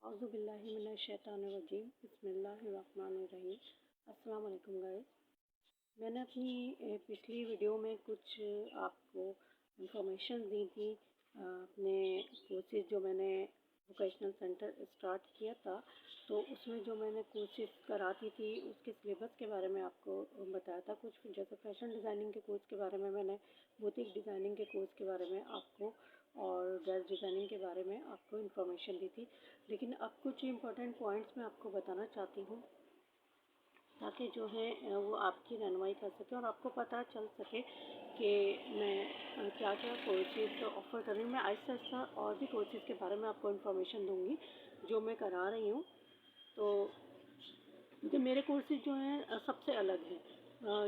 अऊज़ु बिल्लाहि मिनश्शैतानिर्रजीम बिस्मिल्लाहिर्रहमानिर्रहीम। अस्सलाम वालेकुम गाइस। मैंने अपनी पिछली वीडियो में कुछ आपको इंफॉर्मेशन दी थी अपने कोर्सेज जो मैंने वोकेशनल सेंटर स्टार्ट किया था, तो उसमें जो मैंने कोर्सेज कराती थी उसके सिलेबस के बारे में आपको बताया था। कुछ जैसे फैशन डिज़ाइनिंग के कोर्स के बारे में मैंने, बुटीक डिज़ाइनिंग के कोर्स के बारे में आपको और ड्रेस डिज़ाइनिंग के बारे में आपको इन्फॉर्मेशन दी थी। लेकिन अब कुछ इम्पोर्टेंट पॉइंट्स मैं आपको बताना चाहती हूँ ताकि जो है वो आपकी रहनुमाई कर सके और आपको पता चल सके कि मैं क्या क्या कोर्सेज ऑफ़र कर रही हूँ। मैं आहिस्ता आहिस्ता और भी कोर्सेज के बारे में आपको इन्फॉर्मेशन दूँगी जो मैं करा रही हूँ। तो क्योंकि मेरे कोर्सेज जो हैं सबसे अलग हैं,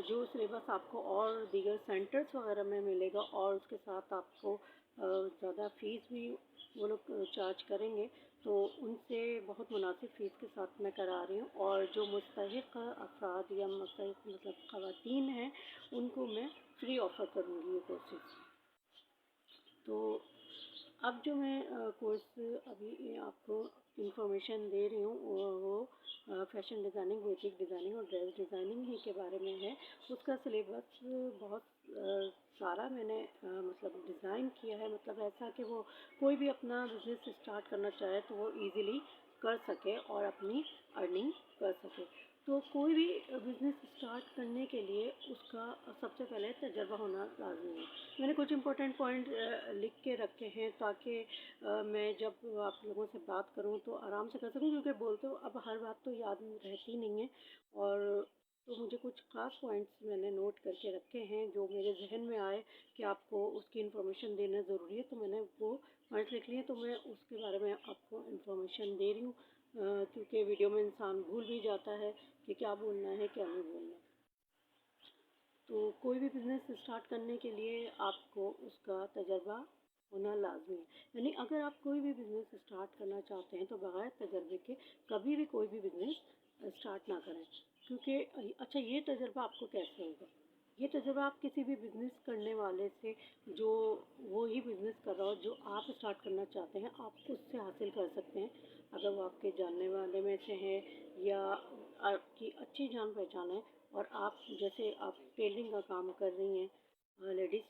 जो सिलेबस आपको और दीगर सेंटर्स वगैरह में मिलेगा और उसके साथ आपको ज़्यादा फ़ीस भी वो लोग चार्ज करेंगे, तो उनसे बहुत मुनासिब फ़ीस के साथ मैं करा रही हूँ। और जो मुस्तहिक़ अफ़राद या मुस्तहिक़ मतलब ख़वातीन हैं, उनको मैं फ्री ऑफ़र करूँगी ये कोर्सेज। तो अब जो मैं कोर्स अभी आपको इन्फॉर्मेशन दे रही हूँ वो फैशन डिज़ाइनिंग, बुटीक डिज़ाइनिंग और ड्रेस डिज़ाइनिंग ही के बारे में है। उसका सिलेबस बहुत सारा मैंने मतलब डिज़ाइन किया है, मतलब ऐसा कि वो कोई भी अपना बिज़नेस स्टार्ट करना चाहे तो वो ईज़िली कर सके और अपनी अर्निंग कर सके। तो कोई भी बिज़नेस स्टार्ट करने के लिए उसका सबसे पहले तजर्बा होना लाज़मी है। मैंने कुछ इम्पोर्टेंट पॉइंट लिख के रखे हैं ताकि मैं जब आप लोगों से बात करूं तो आराम से कर सकूं, क्योंकि बोलते हो अब हर बात तो याद रहती नहीं है। और तो मुझे कुछ खास पॉइंट्स मैंने नोट करके रखे हैं जो मेरे जहन में आए कि आपको उसकी इन्फॉर्मेशन देना ज़रूरी है, तो मैंने वो पॉइंट्स लिख लिए। तो मैं उसके बारे में आपको इन्फॉर्मेशन दे रही हूँ, क्योंकि वीडियो में इंसान भूल भी जाता है कि क्या बोलना है क्या नहीं बोलना। तो कोई भी बिज़नेस स्टार्ट करने के लिए आपको उसका तजर्बा होना लाजमी है। यानी अगर आप कोई भी बिज़नेस स्टार्ट करना चाहते हैं तो बग़ैर तजर्बे के कभी भी कोई भी बिज़नेस स्टार्ट ना करें। क्योंकि अच्छा, ये तजर्बा आपको कैसे होगा? ये तजुर्बा आप किसी भी बिज़नेस करने वाले से, जो वो ही बिज़नेस कर रहा हो जो आप स्टार्ट करना चाहते हैं, आप उससे हासिल कर सकते हैं। अगर वो आपके जानने वाले में से है या आपकी अच्छी जान पहचान है और आप जैसे आप टेलरिंग का काम कर रही हैं, लेडीज़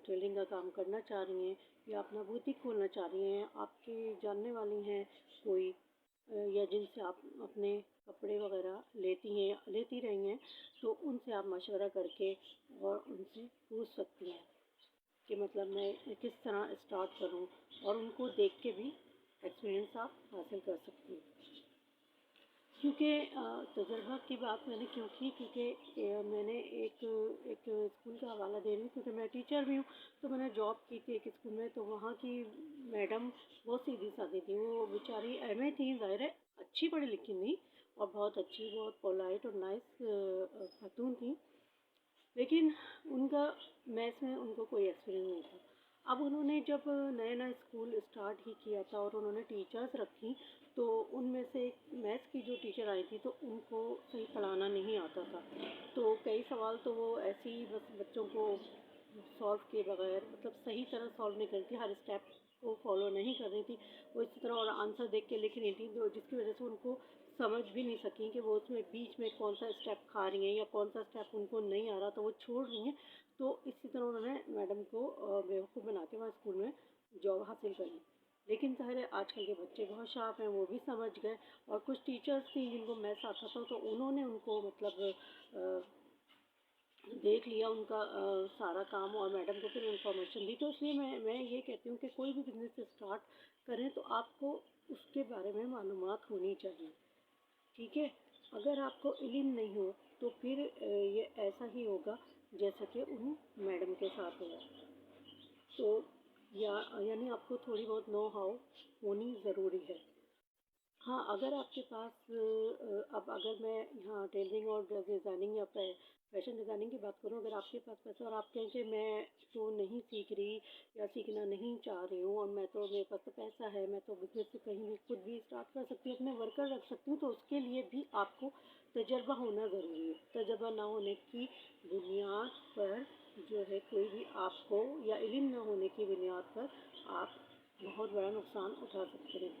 टेलरिंग का काम करना चाह रही हैं या अपना बुटीक खोलना चाह रही हैं, आपकी जानने वाली हैं कोई या जिनसे आप अपने कपड़े वगैरह लेती रही हैं, तो उनसे आप मशवरा करके और उनसे पूछ सकती हैं कि मतलब मैं किस तरह स्टार्ट करूं, और उनको देख के भी एक्सपीरियंस आप हासिल कर सकती हैं। क्योंकि तजर्बा की बात मैंने क्यों की, क्योंकि मैंने एक स्कूल का हवाला दे रही हूँ, क्योंकि मैं टीचर भी हूँ। तो मैंने जॉब की थी एक स्कूल में, तो वहाँ की मैडम बहुत सीधी सादी थी। वो बेचारी एमए थी, ज़ाहिर है अच्छी पढ़ी लिखी नहीं, और बहुत अच्छी, बहुत पोलाइट और नाइस खातून थी, लेकिन उनका मैथ्स में उनको कोई एक्सपीरियंस नहीं था। अब उन्होंने जब नया नया स्कूल स्टार्ट ही किया था और उन्होंने टीचर्स रखी, तो उनमें से एक मैथ्स की जो टीचर आई थी, तो उनको सही पढ़ाना नहीं आता था। तो कई सवाल तो वो ऐसे ही बस बच्चों को सॉल्व किए बगैर, मतलब सही तरह सॉल्व नहीं करती, हर स्टेप को फॉलो नहीं कर रही थी। वो इसी तरह और आंसर देख के लिख रही थी, जो जिसकी वजह से उनको समझ भी नहीं सकी कि वो उसमें बीच में कौन सा स्टेप खा रही हैं या कौन सा स्टेप उनको नहीं आ रहा, तो वो छोड़ रही हैं। तो इसी तरह उन्होंने मैडम को बेवकूफ़ बना के वहाँ स्कूल में जॉब हासिल करी। लेकिन ज़ाहिर है आजकल के बच्चे बहुत शार्प हैं, वो भी समझ गए। और कुछ टीचर्स थी जिनको मैथ्स आता था, तो उन्होंने उनको मतलब देख लिया उनका सारा काम, और मैडम को फिर इन्फॉर्मेशन दी। तो इसलिए मैं ये कहती हूँ कि कोई भी बिज़नेस स्टार्ट करें तो आपको उसके बारे में मालूमात होनी चाहिए, ठीक है। अगर आपको इल्म नहीं हो तो फिर ये ऐसा ही होगा जैसा कि उन मैडम के साथ हुआ। तो यानी आपको थोड़ी बहुत नो हाउ होनी ज़रूरी है। हाँ, अगर आपके पास अब अगर मैं यहाँ टेलरिंग और ड्रेस डिज़ाइनिंग या फैशन डिज़ाइनिंग की बात करूँ, अगर आपके पास पैसा और आप कहें कि मैं तो नहीं सीख रही या सीखना नहीं चाह रही हूँ, और मेरे पास तो पैसा है, मैं तो बिज़नेस से कहीं भी खुद भी स्टार्ट कर सकती हूँ, अपने वर्कर रख सकती हूँ, तो उसके लिए भी आपको तजर्बा होना ज़रूरी है। तजर्बा ना होने की बुनियाद पर जो है कोई भी आपको, या इल्म ना होने की बुनियाद पर आप बहुत बड़ा नुकसान उठा सकते हैं।